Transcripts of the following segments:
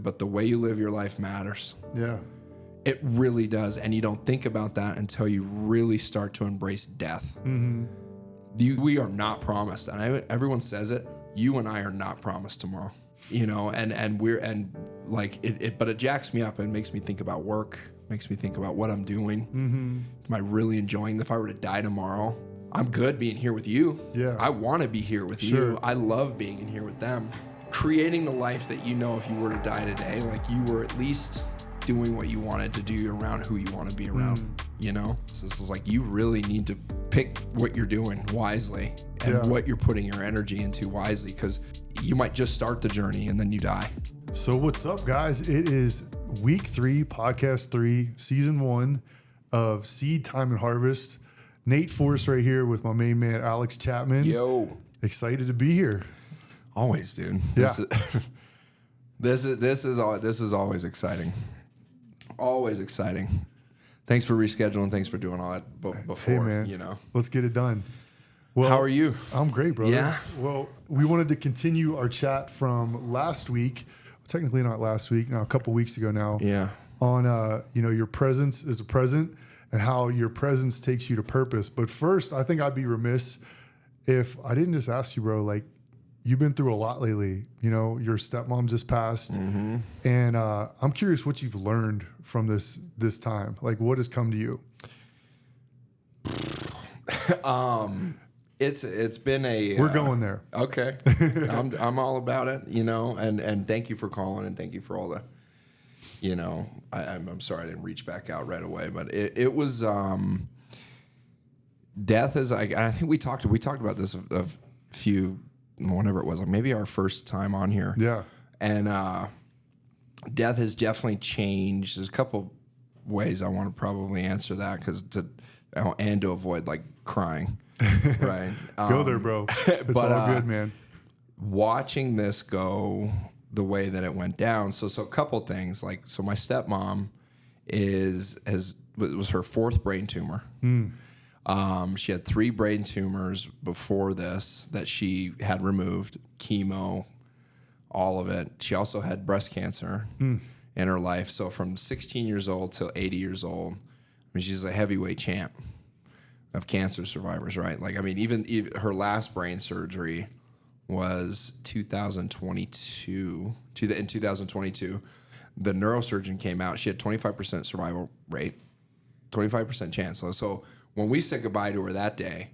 but the way you live your life matters. Yeah. It really does. And you don't think about that until you really start to embrace death. Mm-hmm. We are not promised. And everyone says it. You and I are not promised tomorrow, you know, but it jacks me up and makes me think about work, makes me think about what I'm doing. Mm-hmm. Am I really enjoying if I were to die tomorrow? I'm good being here with you. Yeah. I want to be here with you. I love being in here with them. Creating the life that you know if you were to die today, like you were at least doing what you wanted to do around who you want to be around, you know? So this is like, you really need to pick what you're doing wisely and what you're putting your energy into wisely, because you might just start the journey and then you die. So what's up, guys? It is week 3, podcast 3, season 1 of Seed Time and Harvest. Nate Forse right here with my main man, Alex Chapman. Yo. Excited to be here. Always, dude. Yeah. This is always exciting. Always exciting. Thanks for rescheduling. Thanks for doing all that before, Hey, man. you know. Let's get it done. Well, How are you? I'm great, brother. Yeah. Well, we wanted to continue our chat from last week. Technically not last week, a couple weeks ago now. Yeah. On, your presence is a present and how your presence takes you to purpose. But first, I think I'd be remiss if I didn't just ask you, bro, like, you've been through a lot lately. You know, your stepmom just passed. Mm-hmm. And I'm curious what you've learned from this time. Like, what has come to you? It's been a... We're going there. Okay. I'm all about it, you know, and thank you for calling and thank you for all the, you know, I'm sorry I didn't reach back out right away, but it was, death is, I think we talked about this a few, whenever it was, like maybe our first time on here. Yeah. And death has definitely changed. There's a couple ways I want to probably answer that to avoid like crying. Right. Go there, bro. It's all good, man. Watching this go the way that it went down. So a couple things, like, so my stepmom was her 4th brain tumor. She had 3 brain tumors before this that she had removed, chemo, all of it. She also had breast cancer in her life. So from 16 years old till 80 years old, I mean, she's a heavyweight champ of cancer survivors, right? Like, I mean, even her last brain surgery was 2022. In 2022, the neurosurgeon came out. She had 25% survival rate, 25% chance. So when we said goodbye to her that day,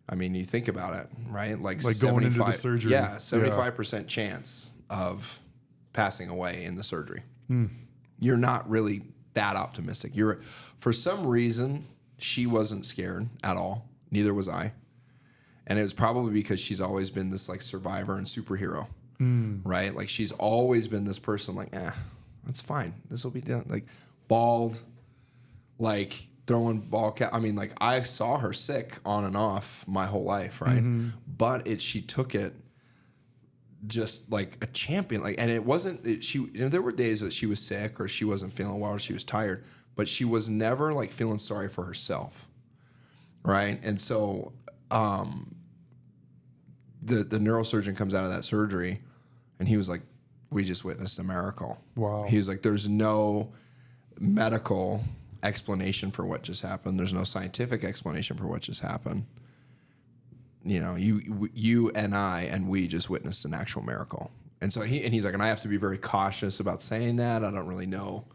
I mean, you think about it, right? Like going into the surgery. Yeah, 75% chance of passing away in the surgery. You're not really that optimistic. For some reason, she wasn't scared at all. Neither was I. And it was probably because she's always been this like survivor and superhero, right? Like she's always been this person like, that's fine. This will be done. Like bald, like throwing ball cap. I mean, like I saw her sick on and off my whole life, right? But she took it just like a champion. Like, and it wasn't, there were days that she was sick or she wasn't feeling well or she was tired, but she was never like feeling sorry for herself, right? And so the neurosurgeon comes out of that surgery and he was like, we just witnessed a miracle. Wow. He was like, there's no medical explanation for what just happened. There's no scientific explanation for what just happened. You know, you and I and we just witnessed an actual miracle. And so he's like, and I have to be very cautious about saying that. I don't really know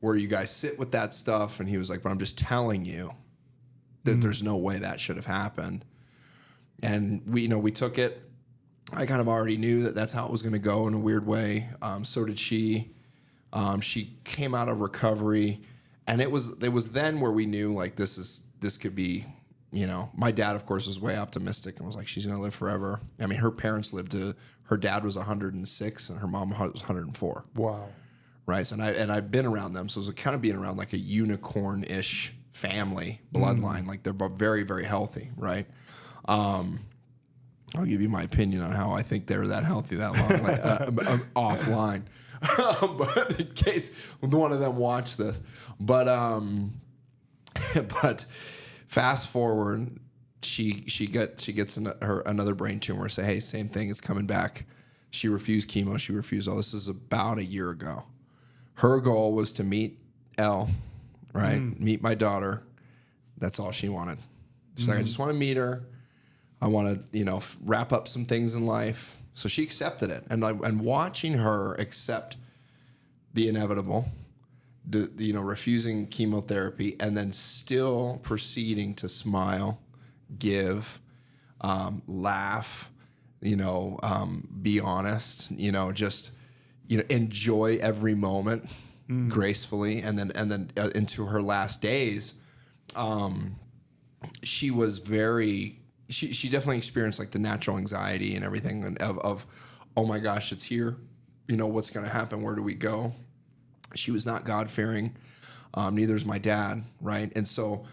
where you guys sit with that stuff. And he was like, but I'm just telling you that there's no way that should have happened. And we took it. I kind of already knew that that's how it was going to go in a weird way. So did she. She came out of recovery, and it was then where we knew like this could be, you know. My dad, of course, was way optimistic and was like, she's going to live forever. I mean, her parents her dad was 106 and her mom was 104. Wow. Right. So I've been around them, so it was kind of being around like a unicorn-ish family bloodline. Like they're very, very healthy, right? I'll give you my opinion on how I think they were that healthy that long, like, offline. But in case one of them watched this, but fast forward, she gets another brain tumor. Say, hey, same thing, it's coming back She refused chemo. She refused all. This is about a year ago. Her goal was to meet Elle, right? Meet my daughter. That's all she wanted. She's like, I just want to meet her. I want to, wrap up some things in life. So she accepted it. And watching her accept the inevitable, refusing chemotherapy, and then still proceeding to smile, give, laugh, be honest, just, enjoy every moment gracefully. And then into her last days, she was she definitely experienced like the natural anxiety and everything of oh my gosh, it's here. What's going to happen? Where do we go? She was not God-fearing. Neither is my dad, right? And so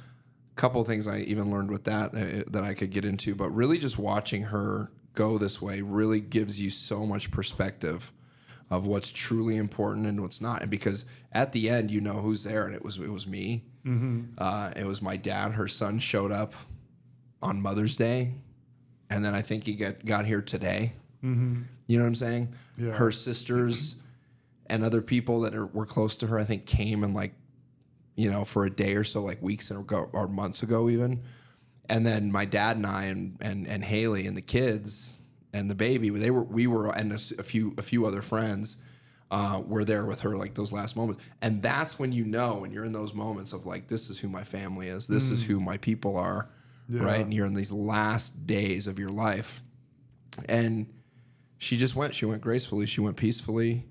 a couple of things I even learned with that I could get into, but really just watching her go this way really gives you so much perspective of what's truly important and what's not. And because at the end, who's there, and it was me. It was my dad. Her son showed up on Mother's Day, and then I think he got here today. You know what I'm saying? Yeah. Her sisters and other people that were close to her, I think, came and for a day or so, like weeks ago or months ago even. And then my dad and I and Haley and the kids and the baby, we were and a few other friends were there with her like those last moments. And that's when when you're in those moments of like, this is who my family is, this is who my people are, right? And you're in these last days of your life. And she went gracefully, she went peacefully.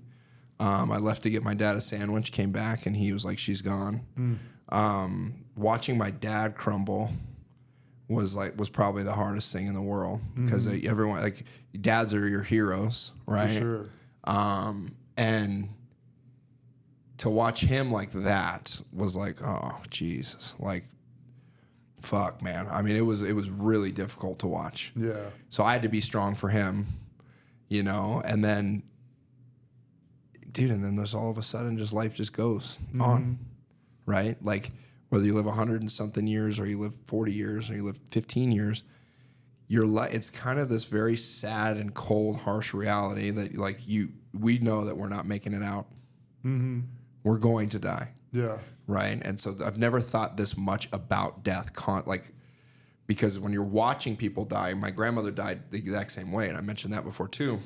I left to get my dad a sandwich, came back, and he was like, she's gone. Watching my dad crumble was probably the hardest thing in the world, because everyone, like, dads are your heroes, right? For sure. And to watch him like that was like, oh Jesus, like, fuck, man. I mean, it was really difficult to watch. Yeah. So I had to be strong for him, and then, dude, and then there's all of a sudden just life just goes on, right? Like, whether you live 100 and something years, or you live 40 years, or you live 15 years, it's kind of this very sad and cold, harsh reality that we know that we're not making it out. We're going to die. Yeah. Right. And so I've never thought this much about death, because when you're watching people die, my grandmother died the exact same way. And I mentioned that before too.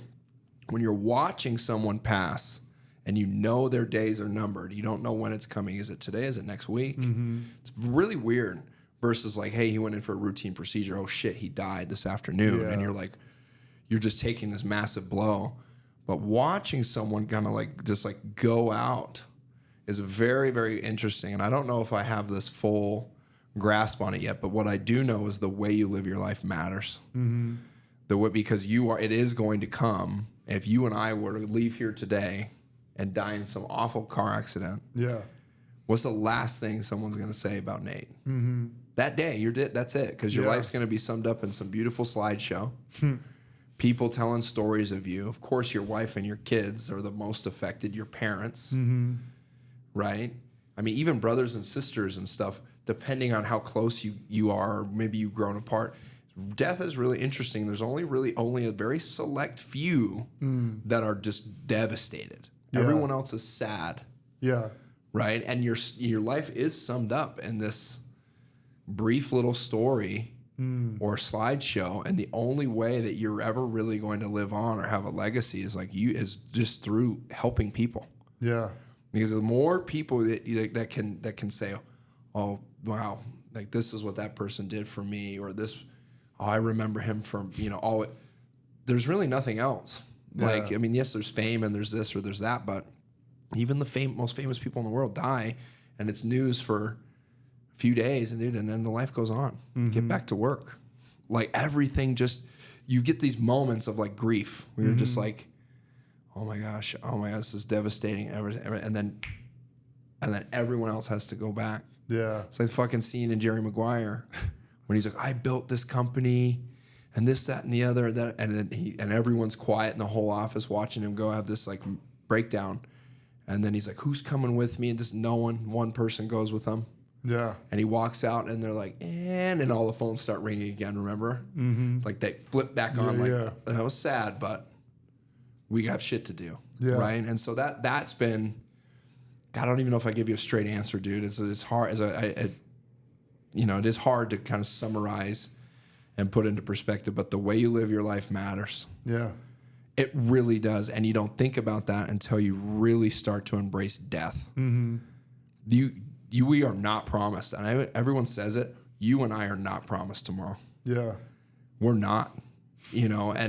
When you're watching someone pass and their days are numbered, you don't know when it's coming. Is it today? Is it next week? It's really weird versus like, hey, he went in for a routine procedure. Oh shit, he died this afternoon. Yeah. And you're like, you're just taking this massive blow. But watching someone kind of just go out is very, very interesting. And I don't know if I have this full grasp on it yet, but what I do know is the way you live your life matters. Because it is going to come. If you and I were to leave here today and die in some awful car accident, what's the last thing someone's going to say about Nate? That day, that's it, because your life's going to be summed up in some beautiful slideshow. People telling stories of you. Of course, your wife and your kids are the most affected, your parents, right? I mean, even brothers and sisters and stuff, depending on how close you are, or maybe you've grown apart. Death is really interesting. There's only a very select few that are just devastated. Yeah. Everyone else is sad. Yeah. Right? And your life is summed up in this brief little story or slideshow, and the only way that you're ever really going to live on or have a legacy is just through helping people. Yeah. Because the more people that can say, oh wow, like this is what that person did for me, or this, oh, I remember him from, there's really nothing else. Yeah. Like, I mean, yes, there's fame and there's this or there's that, but even the most famous people in the world die, and it's news for a few days, and then the life goes on. Get back to work. Like, everything you get these moments of like grief where you're just like, oh my gosh, this is devastating. And then everyone else has to go back. Yeah. It's like the fucking scene in Jerry Maguire when he's like, I built this company and this, that, and the other, and everyone's quiet in the whole office watching him go have this like breakdown. And then he's like, who's coming with me? And just one person goes with him. Yeah. And he walks out and they're like, and all the phones start ringing again, remember? Like they flip back on. That was sad, but We have shit to do. Yeah. Right. And so that's been, I don't even know if I give you a straight answer, dude. It's hard it is hard to kind of summarize and put into perspective, but the way you live your life matters. Yeah. It really does. And you don't think about that until you really start to embrace death. Mm-hmm. We are not promised. And everyone says it. You and I are not promised tomorrow. Yeah. We're not, but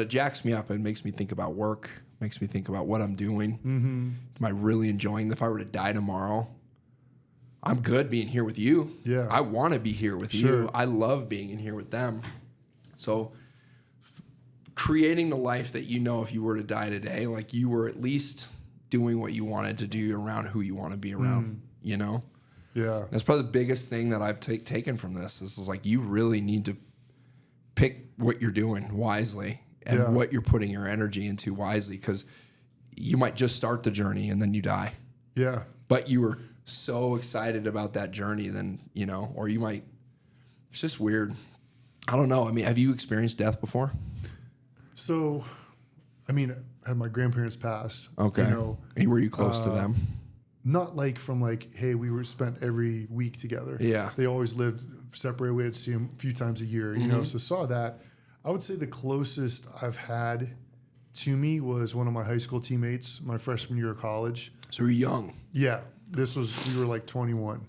it jacks me up. It makes me think about work, makes me think about what I'm doing. Mm-hmm. Am I really enjoying if I were to die tomorrow? I'm good being here with you. Yeah. I want to be here with you. I love being in here with them. So creating the life that if you were to die today, like you were at least doing what you wanted to do around who you want to be around, Yeah. That's probably the biggest thing that I've taken from this. This is like, you really need to pick what you're doing wisely and what you're putting your energy into wisely, because you might just start the journey and then you die. Yeah. But you were so excited about that journey, then, or you might, it's just weird. I don't know. I mean, have you experienced death before? So, I mean, I had my grandparents pass. Okay. Were you close to them? Not like from like, hey, we were spent every week together. Yeah. They always lived separated. We had to see them a few times a year, so saw that. I would say the closest I've had to me was one of my high school teammates, my freshman year of college. So you're young. Yeah. We were like 21,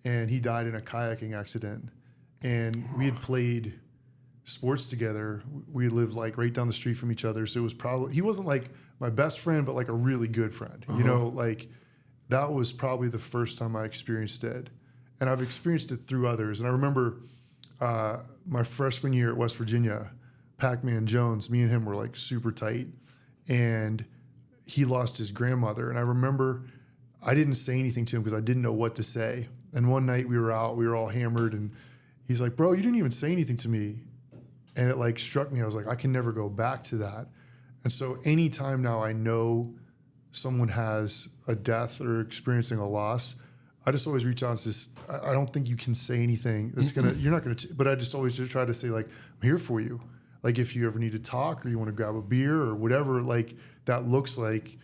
and he died in a kayaking accident. And we had played sports together. We lived like right down the street from each other. So it was he wasn't like my best friend, but like a really good friend, like that was probably the first time I experienced it. And I've experienced it through others. And I remember my freshman year at West Virginia, Pac-Man Jones, me and him were like super tight. And he lost his grandmother. And I remember I didn't say anything to him because I didn't know what to say. And one night we were out, we were all hammered. And he's like, bro, you didn't even say anything to me. And it like struck me. I was like, I can never go back to that. And so anytime now I know someone has a death or experiencing a loss, I just always reach out and say, I don't think you can say anything that's you're not gonna, but I just always just try to say like, I'm here for you. Like if you ever need to talk or you want to grab a beer or whatever, like that looks like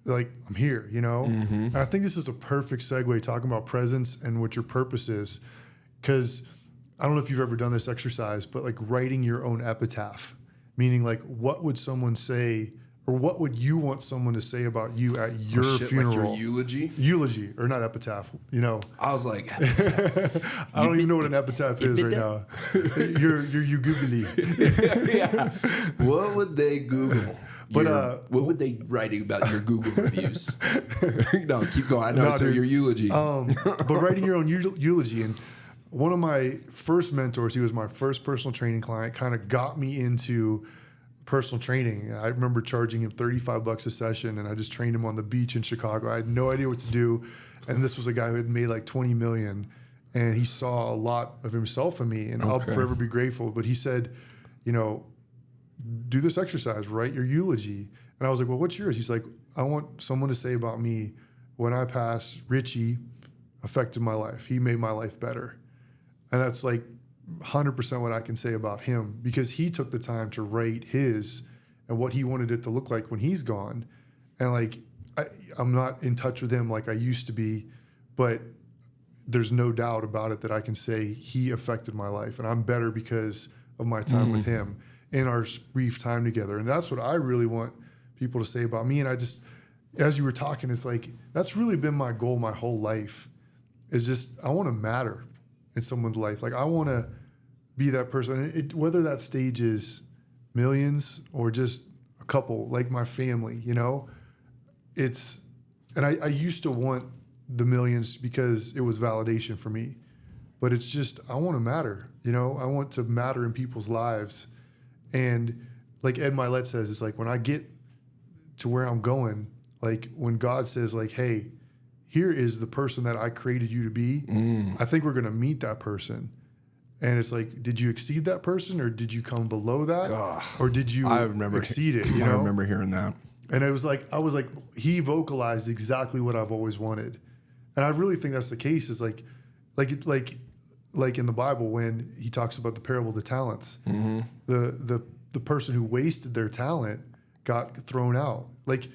I'm here, And I think this is a perfect segue talking about presence and what your purpose is. Cause I don't know if you've ever done this exercise, but like writing your own epitaph, meaning like what would someone say or what would you want someone to say about you at your funeral? Like your eulogy? Eulogy, or not epitaph, I was like, I don't even know what an epitaph is right now. You're googly. Yeah. What would they Google? But what would they write about your Google reviews? No, keep going. I know, so your eulogy. But writing your own eulogy. And one of my first mentors, he was my first personal training client, kind of got me into personal training. I remember charging him $35 a session, and I just trained him on the beach in Chicago. I had no idea what to do. And this was a guy who had made like 20 million, and he saw a lot of himself in me, and I'll forever be grateful. But he said, do this exercise, write your eulogy. And I was like, well, what's yours? He's like, I want someone to say about me, when I pass, Richie affected my life. He made my life better. And that's like 100% what I can say about him, because he took the time to write his and what he wanted it to look like when he's gone. And like, I'm not in touch with him like I used to be, but there's no doubt about it that I can say he affected my life, and I'm better because of my time with him in our brief time together. And that's what I really want people to say about me. And I just, as you were talking, it's like, that's really been my goal my whole life, is just, I want to matter in someone's life. Like I want to be that person, whether that stage is millions or just a couple, like my family, it's, and I used to want the millions because it was validation for me, but it's just, I want to matter, I want to matter in people's lives. And like Ed Milet says, it's like when I get to where I'm going, like when God says like, hey, here is the person that I created you to be. I think we're going to meet that person. And it's like, did you exceed that person, or did you come below that? Or did you exceed it? I remember hearing that. And it was like, I was like, he vocalized exactly what I've always wanted. And I really think that's the case, is like in the Bible, when he talks about the parable of the talents, the the person who wasted their talent got thrown out. Like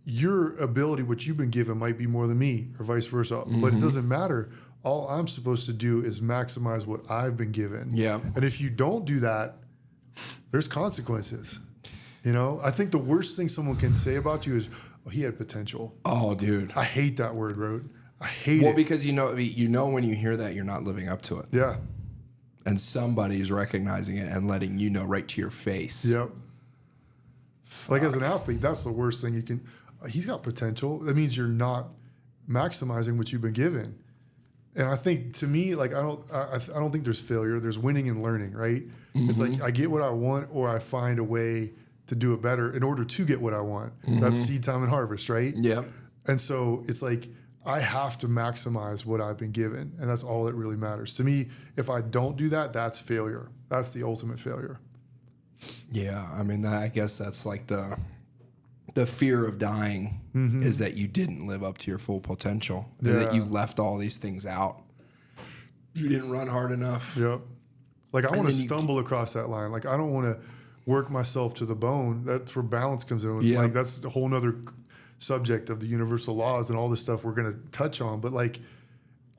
your ability, what you've been given, might be more than me, or vice versa. Mm-hmm. But it doesn't matter. All I'm supposed to do is maximize what I've been given. Yeah. And if you don't do that, there's consequences. You know, I think the worst thing someone can say about you is, "Oh, he had potential." Oh, dude, I hate that word, Rode. I hate it. Well, because you know when you hear that, you're not living up to it. Yeah. And somebody's recognizing it and letting you know right to your face. Yep. Fuck. Like as an athlete, that's the worst thing you can. He's got potential. That means you're not maximizing what you've been given. And I think, to me, like I don't think there's failure. There's winning and learning, right? Mm-hmm. It's like I get what I want, or I find a way to do it better in order to get what I want. Mm-hmm. That's seed time and harvest, right? Yeah. And so it's like I have to maximize what I've been given, and that's all that really matters to me. If I don't do that, that's failure. That's the ultimate failure. Yeah, I mean, I guess that's like the fear of dying is that you didn't live up to your full potential, and that you left all these things out. You didn't run hard enough. Yep. Like I want to stumble across that line. Like I don't want to work myself to the bone. That's where balance comes in. Yeah. Like that's a whole nother subject of the universal laws and all this stuff we're going to touch on. But like,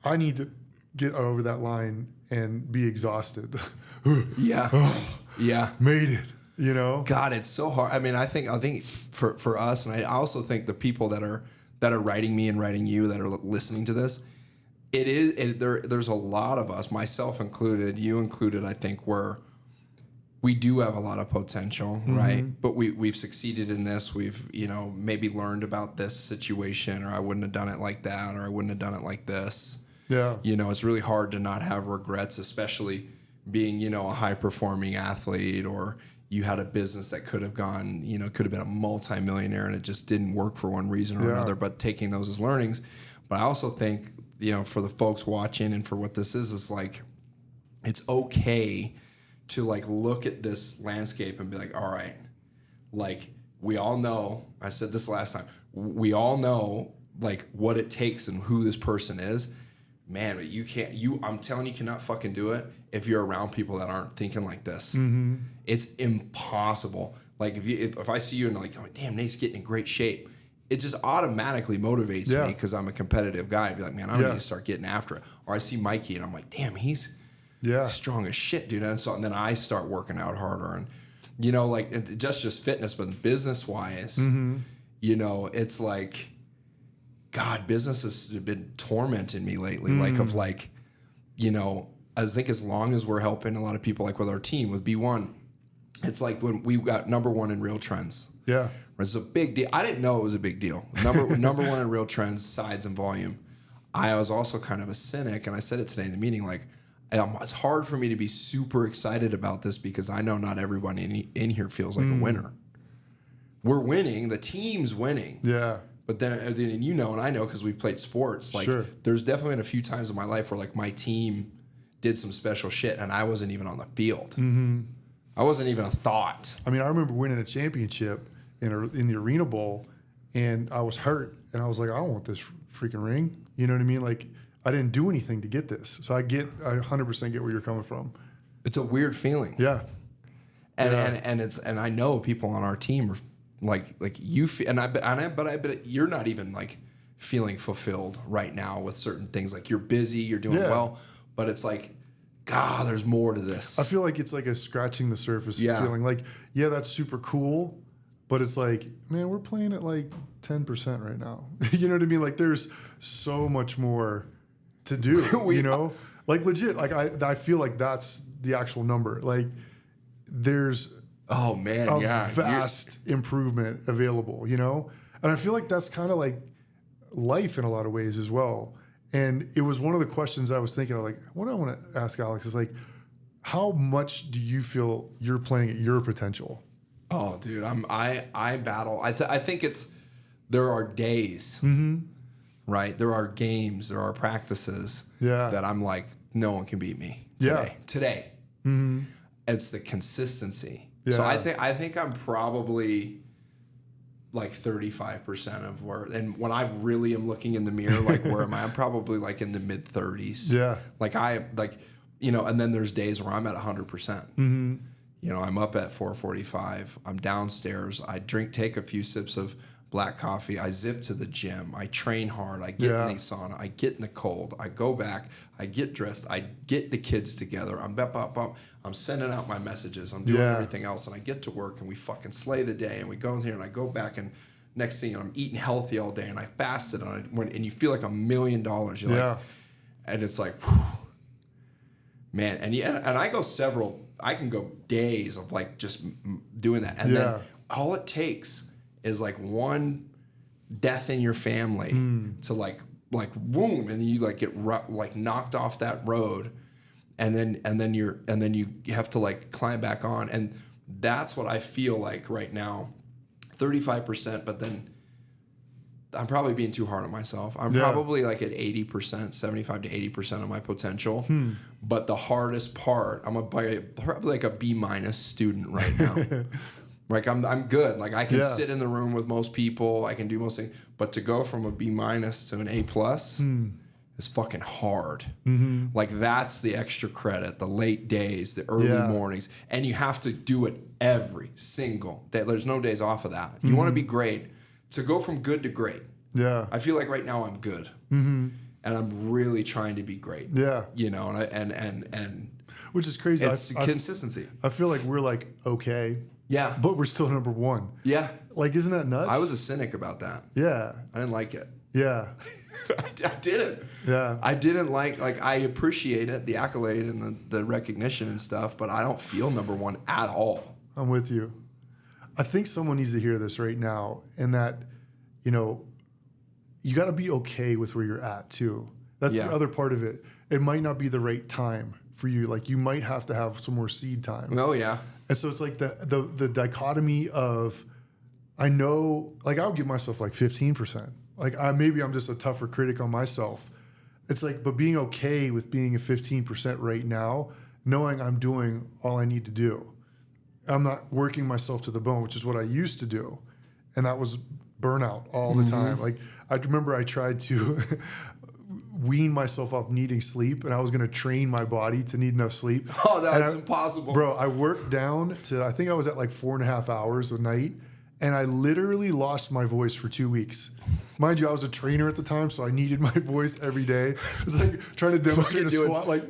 I need to get over that line and be exhausted. Yeah. Yeah. Made it, you know? God, it's so hard. I mean, I think for us, and I also think the people that are writing me and writing you that are listening to this, there's a lot of us, myself included, you included, I think, where we do have a lot of potential, right? But we've succeeded in this. We've, maybe learned about this situation, or I wouldn't have done it like that, or I wouldn't have done it like this. Yeah. It's really hard to not have regrets, especially being, a high performing athlete, or you had a business that could have gone, could have been a multimillionaire and it just didn't work for one reason or another, but taking those as learnings. But I also think, for the folks watching and for what this is like, it's okay to like look at this landscape and be like, all right, like we all know, I said this last time, we all know like what it takes and who this person is, man, but I'm telling you, cannot fucking do it if you're around people that aren't thinking like this. It's impossible. Like if I see you and like, oh, damn, Nate's getting in great shape, it just automatically motivates me because I'm a competitive guy. I'd be like, man, I need to start getting after it. Or I see Mikey and I'm like, damn, he's strong as shit, dude. And then I start working out harder, and like just fitness, but business wise, it's like, God, business has been tormenting me lately. Like I think as long as we're helping a lot of people, like with our team with B1, it's like when we got number one in Real Trends. Yeah. It's a big deal. I didn't know it was a big deal. Number one in Real Trends, sides and volume. I was also kind of a cynic, and I said it today in the meeting, like, it's hard for me to be super excited about this because I know not everyone in here feels like a winner. We're winning. The team's winning. Yeah. But then and I know because we've played sports. Like, there's definitely been a few times in my life where like my team did some special shit and I wasn't even on the field. I wasn't even a thought. I mean, I remember winning a championship in the Arena Bowl, and I was hurt, and I was like, I don't want this freaking ring. You know what I mean? Like, I didn't do anything to get this. So I 100% get where you're coming from. It's a weird feeling. Yeah. And I know people on our team are like you feel, but I bet you're not even like feeling fulfilled right now with certain things. Like you're busy, you're doing well, but it's like, God, there's more to this. I feel like it's like a scratching the surface feeling. Like, yeah, that's super cool, but it's like, man, we're playing at like 10% right now. You know what I mean? Like there's so much more to do, like legit. Like I feel like that's the actual number. Like there's vast improvement available, And I feel like that's kind of like life in a lot of ways as well. And it was one of the questions I was thinking of, like, what I want to ask Alex is like, how much do you feel you're playing at your potential? Oh, dude, I battle. I think there are days, right? There are games, there are practices that I'm like, no one can beat me today. It's the consistency. So I think I'm probably like 35% of where, and when I really am looking in the mirror, like where am I? I'm probably like in the mid 30s. Yeah. Like and then there's days where I'm at 100%. You know, I'm up at 4:45. I'm downstairs. I take a few sips of black coffee. I zip to the gym. I train hard. I get in the sauna. I get in the cold. I go back. I get dressed. I get the kids together. I'm sending out my messages. I'm doing everything else. And I get to work and we fucking slay the day. And we go in here and I go back and next thing, I'm eating healthy all day. And I fasted and you feel like $1 million. You're like, and it's like, whew, man. And I can go days of like just doing that. And then all it takes is like one death in your family to like boom, and you like get like knocked off that road, and then you have to like climb back on, and that's what I feel like right now, 35%. But then I'm probably being too hard on myself. I'm probably like at 80%, 75 to 80% of my potential. But the hardest part, I'm probably like a B- student right now. Like I'm good. Like I can sit in the room with most people. I can do most things. But to go from a B- to an A+ is fucking hard. Like that's the extra credit, the late days, the early mornings. And you have to do it every single day. There's no days off of that. You want to be great. To go from good to great. Yeah. I feel like right now I'm good. And I'm really trying to be great. Yeah. You know, and which is crazy. It's consistency. I feel like we're like okay. Yeah. But we're still number one. Yeah. Like, isn't that nuts? I was a cynic about that. Yeah. I didn't like it. Yeah. I didn't. Yeah. I didn't like I appreciate it, the accolade and the recognition and stuff, but I don't feel number one at all. I'm with you. I think someone needs to hear this right now, and that, you know, you got to be okay with where you're at too. That's the other part of it. It might not be the right time for you. Like you might have to have some more seed time. Oh yeah. And so it's like the dichotomy of, I know, like I'll give myself like 15%. Like maybe I'm just a tougher critic on myself. It's like, but being okay with being a 15% right now, knowing I'm doing all I need to do. I'm not working myself to the bone, which is what I used to do. And that was burnout all the time. Like I remember I tried to wean myself off needing sleep, and I was going to train my body to need enough sleep. Oh, that's impossible. Bro, I worked down to, I think I was at like 4.5 hours a night, and I literally lost my voice for 2 weeks. Mind you, I was a trainer at the time, so I needed my voice every day. It was like trying to demonstrate a squat, like,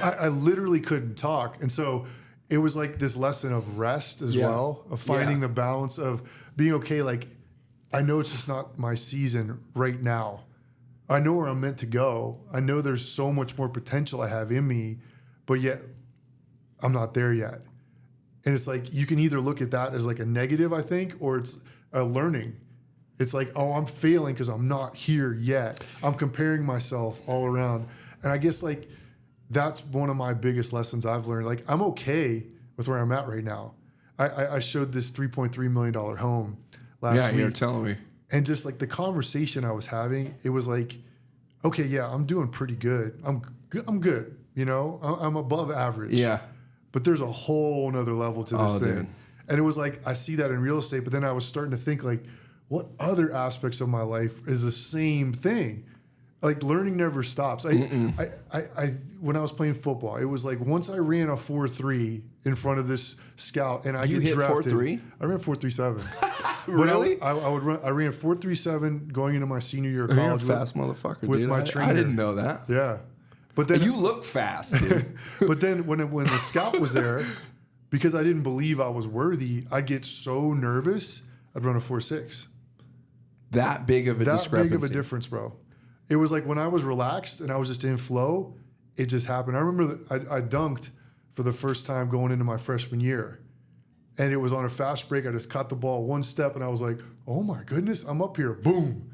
I literally couldn't talk. And so it was like this lesson of rest as well, of finding the balance of being okay. Like, I know it's just not my season right now. I know where I'm meant to go. I know there's so much more potential I have in me, but yet I'm not there yet. And it's like, you can either look at that as like a negative, I think, or it's a learning. It's like, oh, I'm failing because I'm not here yet. I'm comparing myself all around. And I guess like that's one of my biggest lessons I've learned. Like I'm okay with where I'm at right now. I showed this $3.3 million home last week. Yeah, you're telling me. And just like the conversation I was having, it was like, okay, yeah, I'm doing pretty good. I'm good. You know, I'm above average. Yeah. But there's a whole nother level to this thing. Dude. And it was like, I see that in real estate, but then I was starting to think like, what other aspects of my life is the same thing? Like learning never stops. I when I was playing football, it was like once I ran a 4.3 in front of this scout and I you get hit drafted. 4.3? I ran 4.37. Really? I ran 4.37 going into my senior year of college. You're a fast motherfucker, with dude. my trainer. I didn't know that. Yeah. But then you look fast, dude. But then when the scout was there, because I didn't believe I was worthy, I'd get so nervous, I'd run a 4.6. That big of a discrepancy. That big of a difference, bro. It was like when I was relaxed and I was just in flow, it just happened. I remember that I dunked for the first time going into my freshman year. And it was on a fast break. I just caught the ball one step and I was like, oh my goodness, I'm up here. Boom.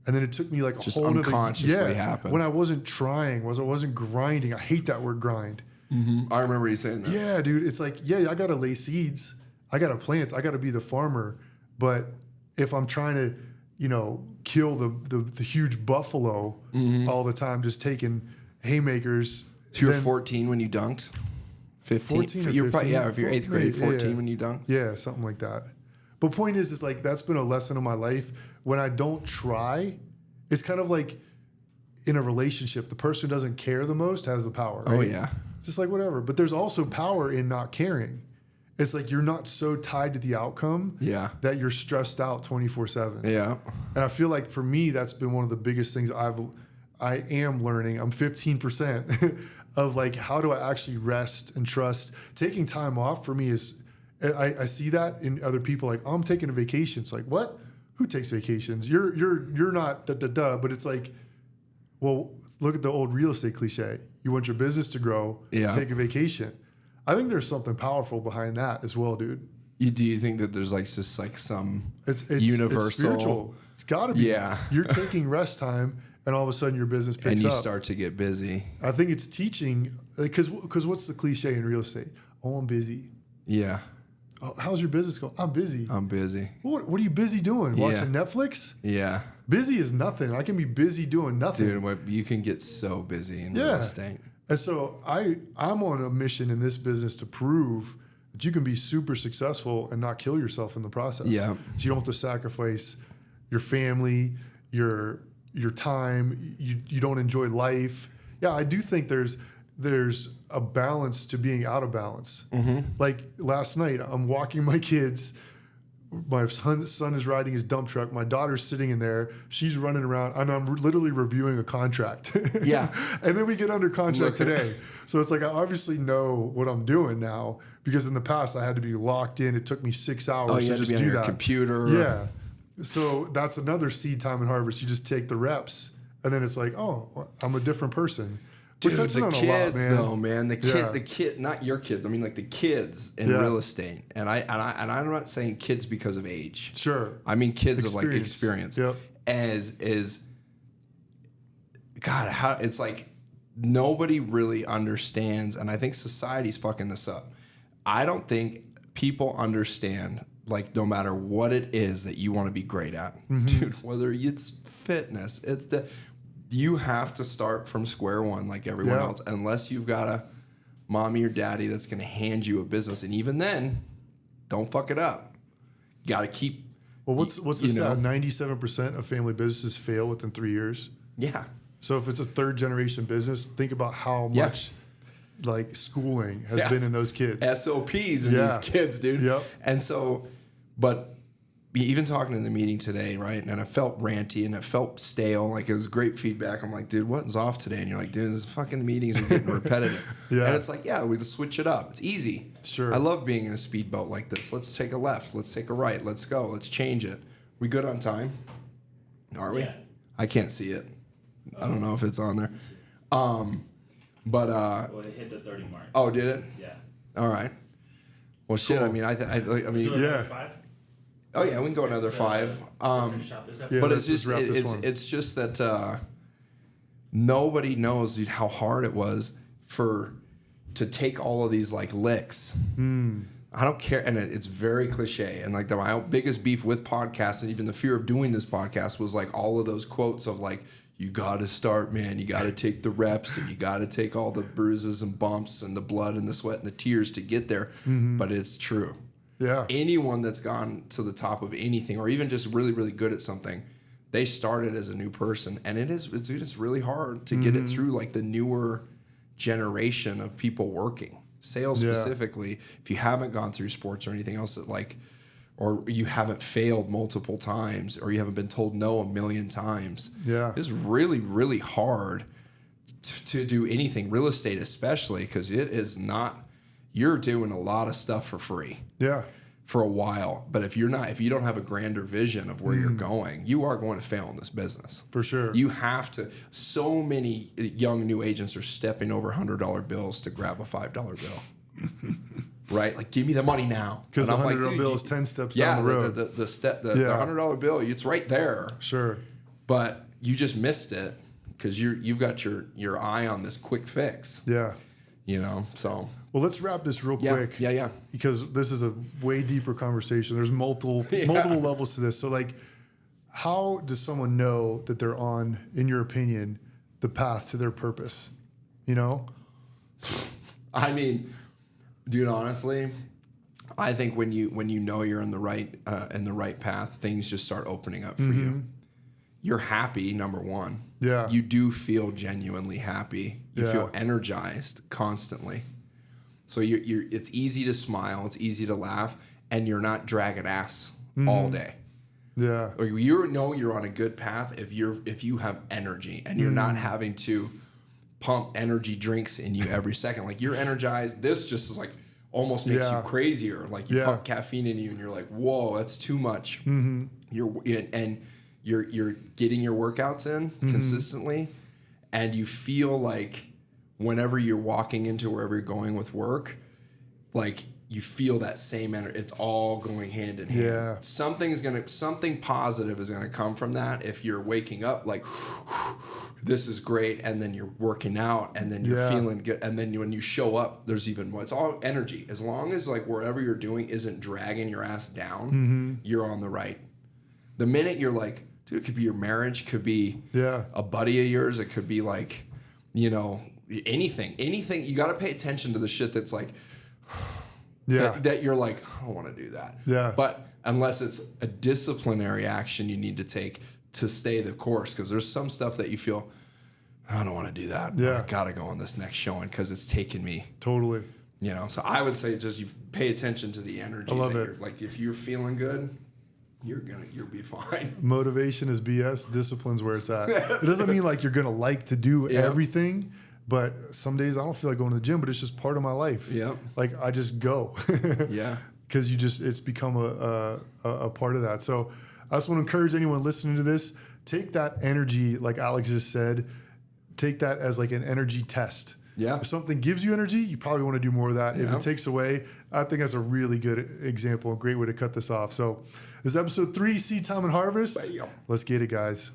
And then it took me like a just whole unconsciously happened. When I wasn't trying, I wasn't grinding. I hate that word grind. Mm-hmm. I remember you saying that. Yeah, dude. It's like, yeah, I got to lay seeds. I got to plant. I got to be the farmer. But if I'm trying to, you know, kill the huge buffalo all the time, just taking haymakers. So you were 14 when you dunked? 15? 14 or 15. Probably, if you're 8th grade, 14 when you dunked? Yeah, something like that. But point is like, that's been a lesson of my life. When I don't try, it's kind of like in a relationship, the person who doesn't care the most has the power. Right? Oh, yeah. just like whatever. But there's also power in not caring. It's like you're not so tied to the outcome that you're stressed out 24/7. Yeah. And I feel like for me, that's been one of the biggest things I am learning. I'm 15% of like, how do I actually rest and trust? Taking time off for me is, I see that in other people, like, oh, I'm taking a vacation. It's like, what? Who takes vacations? You're not but it's like, well, look at the old real estate cliche. You want your business to grow, take a vacation. I think there's something powerful behind that as well, dude. Do you think that there's like just like some it's universal? It's spiritual. It's got to be. Yeah. You're taking rest time, and all of a sudden your business picks up. And you start to get busy. I think it's teaching, because what's the cliche in real estate? Oh, I'm busy. Yeah. Oh, how's your business going? I'm busy. I'm busy. What are you busy doing? Watching Netflix? Yeah. Busy is nothing. I can be busy doing nothing. Dude, you can get so busy in real estate. And so I'm on a mission in this business to prove that you can be super successful and not kill yourself in the process. Yeah. So you don't have to sacrifice your family, your time. You don't enjoy life. Yeah, I do think there's a balance to being out of balance. Mm-hmm. Like last night, I'm walking my kids. My son is riding his dump truck. My daughter's sitting in there. She's running around, and I'm literally reviewing a contract. Yeah. And then we get under contract today. So it's like I obviously know what I'm doing now, because in the past I had to be locked in. It took me 6 hours to just do that. Computer. Yeah. So that's another seed time and harvest. You just take the reps, and then it's like, oh, I'm a different person. Dude, the kids, though, man. The kid, not your kids. I mean, like the kids in real estate. And I'm not saying kids because of age. Sure. I mean kids of like experience. Yep. God, it's like nobody really understands, and I think society's fucking this up. I don't think people understand, like, no matter what it is that you want to be great at, dude. Whether it's fitness, you have to start from square one like everyone else, unless you've got a mommy or daddy that's going to hand you a business. And even then, don't fuck it up. You got to keep. Well, what's the stat? 97% of family businesses fail within 3 years. Yeah. So if it's a third generation business, think about how much like schooling has been in those kids. SOPs in these kids, dude. Yep. And so, but even talking in the meeting today, right? And I felt ranty and it felt stale. Like, it was great feedback. I'm like, dude, what's off today? And you're like, dude, these fucking meetings are getting repetitive. And it's like, we just switch it up. It's easy. Sure. I love being in a speedboat like this. Let's take a left. Let's take a right. Let's go. Let's change it. We good on time? Are we? Yeah. I can't see it. I don't know if it's on there. Well, it hit the 30 mark. Oh, did it? Yeah. All right. Well, shit. Cool. I mean, I mean, 5? Oh yeah, we can go another 5. Finish out this episode. But it's just that nobody knows, dude, how hard it was to take all of these like licks. I don't care, and it's very cliche. And like my biggest beef with podcasts, and even the fear of doing this podcast, was like all of those quotes of like, you got to start, man. You got to take the reps, and you got to take all the bruises and bumps and the blood and the sweat and the tears to get there. But it's true. Yeah. Anyone that's gone to the top of anything, or even just really, really good at something, they started as a new person. And it's really hard to get it through like the newer generation of people working. Sales specifically, if you haven't gone through sports or anything else that like, or you haven't failed multiple times, or you haven't been told no 1,000,000 times. Yeah. It's really, really hard to do anything, real estate especially, because it is not. You're doing a lot of stuff for free. Yeah. For a while. But if you don't have a grander vision of where you're going, you are going to fail in this business. For sure. You have to. So many young new agents are stepping over $100 bills to grab a $5 bill. Right? Like, give me the money now. Because the $100 bill is 10 steps down the road. The $100 bill, it's right there. Sure. But you just missed it because you've got your eye on this quick fix. Yeah. You know, so. Well, let's wrap this real quick. Yeah. Because this is a way deeper conversation. There's multiple levels to this. So, like, how does someone know that they're on, in your opinion, the path to their purpose? You know? I mean, dude, honestly, I think when you know you're in the right path, things just start opening up for you. you're happy, number one. Yeah. You do feel genuinely happy. You Yeah. feel energized constantly. So it's easy to smile. It's easy to laugh. And you're not dragging ass all day. Yeah. Like you're on a good path if you have energy and you're not having to pump energy drinks in you every second. Like you're energized. This just is like almost makes you crazier. Like you pump caffeine in you and you're like, whoa, that's too much. You're getting your workouts in consistently, and you feel like whenever you're walking into wherever you're going with work, like you feel that same energy. It's all going hand in hand. Yeah. Something positive is gonna come from that if you're waking up like this is great, and then you're working out, and then you're feeling good, and then when you show up, there's even more. It's all energy. As long as like wherever you're doing isn't dragging your ass down, you're on the right. The minute you're like, dude, it could be your marriage, could be a buddy of yours, it could be like, anything. You got to pay attention to the shit that's like, that you're like, I don't want to do that. Yeah. But unless it's a disciplinary action you need to take to stay the course, because there's some stuff that you feel, I don't want to do that. Yeah. I got to go on this next showing because it's taken me. Totally. So I would say just you pay attention to the energies. I love that it. You're, like if you're feeling good, you'll be fine. Motivation is BS. Discipline's where it's at. It doesn't mean like you're gonna like to do everything, but some days I don't feel like going to the gym, but it's just part of my life. Yep. Like I just go. Yeah. Because it's become a part of that. So I just want to encourage anyone listening to this, take that energy, like Alex just said, take that as like an energy test. Yeah. If something gives you energy, you probably want to do more of that. If it takes away, I think that's a really good example, a great way to cut this off. So this is episode 3, Seed Time and Harvest. Bam. Let's get it, guys.